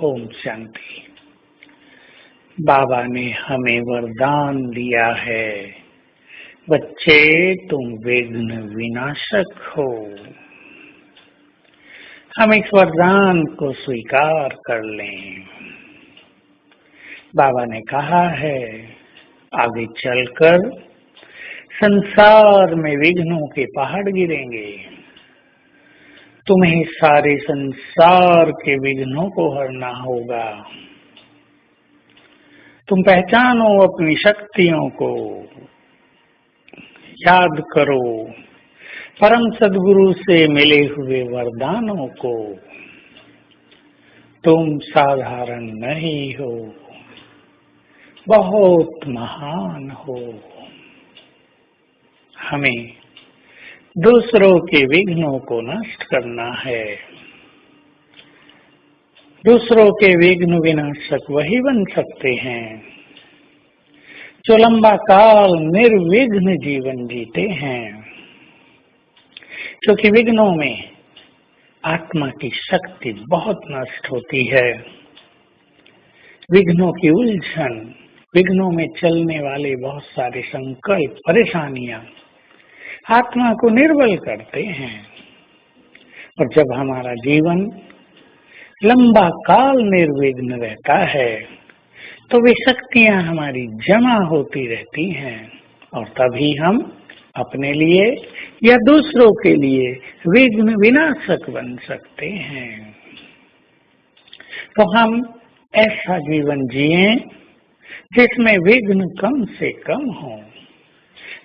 ओम शांति। बाबा ने हमें वरदान दिया है, बच्चे तुम विघ्न विनाशक हो। हम इस वरदान को स्वीकार कर लें। बाबा ने कहा है, आगे चलकर संसार में विघ्नों के पहाड़ गिरेंगे। तुम्हें सारे संसार के विघ्नों को हरना होगा। तुम पहचानो अपनी शक्तियों को, याद करो परम सद्गुरु से मिले हुए वरदानों को। तुम साधारण नहीं हो, बहुत महान हो। हमें दूसरों के विघ्नों को नष्ट करना है। दूसरों के विघ्न विनाशक वही बन सकते हैं जो लंबा काल निर्विघ्न जीवन जीते हैं, क्योंकि विघ्नों में आत्मा की शक्ति बहुत नष्ट होती है। विघ्नों की उलझन, विघ्नों में चलने वाले बहुत सारे संकल्प, परेशानियां आत्मा को निर्बल करते हैं। और जब हमारा जीवन लंबा काल निर्विघ्न रहता है तो वे शक्तियां हमारी जमा होती रहती हैं, और तभी हम अपने लिए या दूसरों के लिए विघ्न विनाशक बन सकते हैं। तो हम ऐसा जीवन जिएं जिसमें विघ्न कम से कम हो।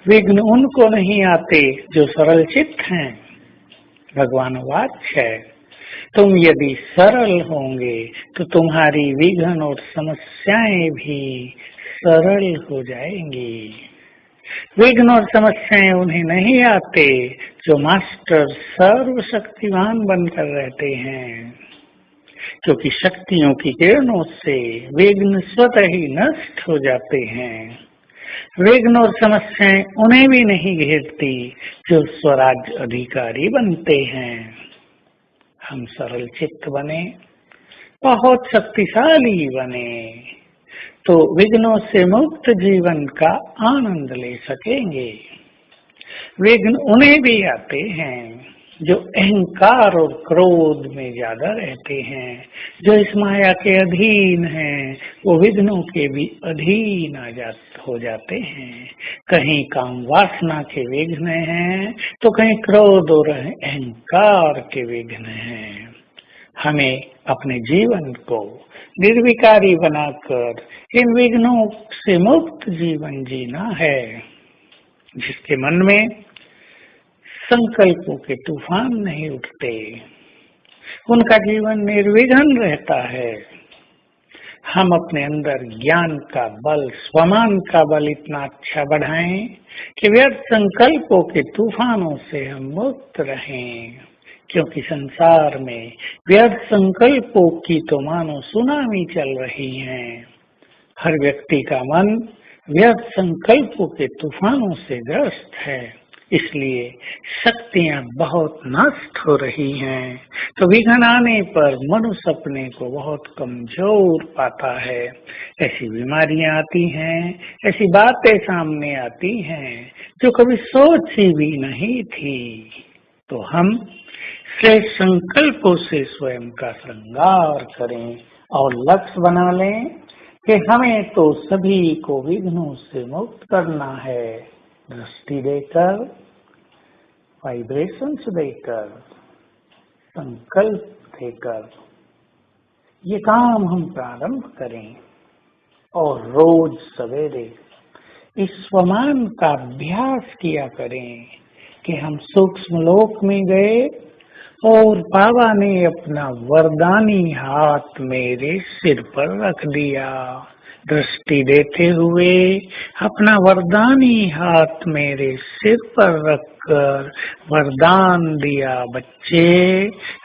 विघ्न उनको नहीं आते जो सरल चित्त हैं। भगवान वाक्य है, तुम यदि सरल होंगे तो तुम्हारी विघ्न और समस्याएं भी सरल हो जाएंगी। विघ्न और समस्याएं उन्हें नहीं आते जो मास्टर सर्वशक्तिमान बनकर रहते हैं, क्योंकि शक्तियों की किरणों से विघ्न स्वतः ही नष्ट हो जाते हैं। विघ्न और समस्याएं उन्हें भी नहीं घेरती जो स्वराज अधिकारी बनते हैं। हम सरल चित्त बने, बहुत शक्तिशाली बने, तो विघ्नों से मुक्त जीवन का आनंद ले सकेंगे। विघ्न उन्हें भी आते हैं जो अहंकार और क्रोध में ज्यादा रहते हैं, जो इस माया के अधीन हैं। वो विघ्नों के भी अधीन हो जाते हैं। कहीं काम वासना के विघ्न हैं तो कहीं क्रोध और अहंकार के विघ्न हैं। हमें अपने जीवन को निर्विकारी बनाकर इन विघ्नों से मुक्त जीवन जीना है, जिसके मन में संकल्पों के तूफान नहीं उठते, उनका जीवन निर्विघ्न रहता है। हम अपने अंदर ज्ञान का बल, स्वमान का बल इतना अच्छा बढ़ाएं कि व्यर्थ संकल्पों के तूफानों से हम मुक्त रहें, क्योंकि संसार में व्यर्थ संकल्पों की तो मानो सुनामी चल रही है। हर व्यक्ति का मन व्यर्थ संकल्पों के तूफानों से ग्रस्त है, इसलिए शक्तियां बहुत नष्ट हो रही हैं। तो विघ्न आने पर मनुष्य अपने को बहुत कमजोर पाता है। ऐसी बीमारियां आती हैं, ऐसी बातें सामने आती हैं जो कभी सोची भी नहीं थी। तो हम श्रेष्ठ संकल्पों से स्वयं का श्रृंगार करें और लक्ष्य बना लें कि हमें तो सभी को विघ्नों से मुक्त करना है। दृष्टि देकर, वाइब्रेशंस देकर, संकल्प देकर ये काम हम प्रारंभ करें, और रोज सवेरे इस स्वमान का अभ्यास किया करें कि हम सूक्ष्म लोक में गए और बाबा ने अपना वरदानी हाथ मेरे सिर पर रख दिया। दृष्टि देते हुए अपना वरदानी हाथ मेरे सिर पर रख होकर वरदान दिया, बच्चे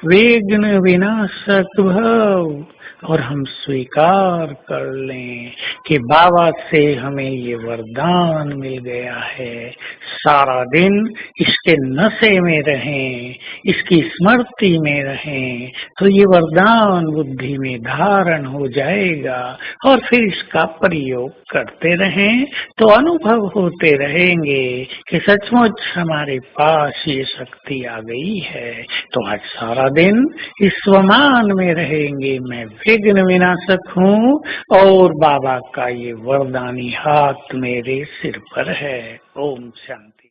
विघ्न विनाशक भव। और हम स्वीकार कर लें कि बाबा से हमें ये वरदान मिल गया है, सारा दिन इसके नशे में रहें, इसकी स्मृति में रहें, तो ये वरदान बुद्धि में धारण हो जाएगा और फिर इसका प्रयोग करते रहें तो अनुभव होते रहेंगे कि सचमुच हमारे पास ये शक्ति आ गई है। तो आज सारा दिन इस स्वमान में रहेंगे, मैं विघ्न विनाशक हूँ और बाबा का ये वरदानी हाथ मेरे सिर पर है। ओम शांति।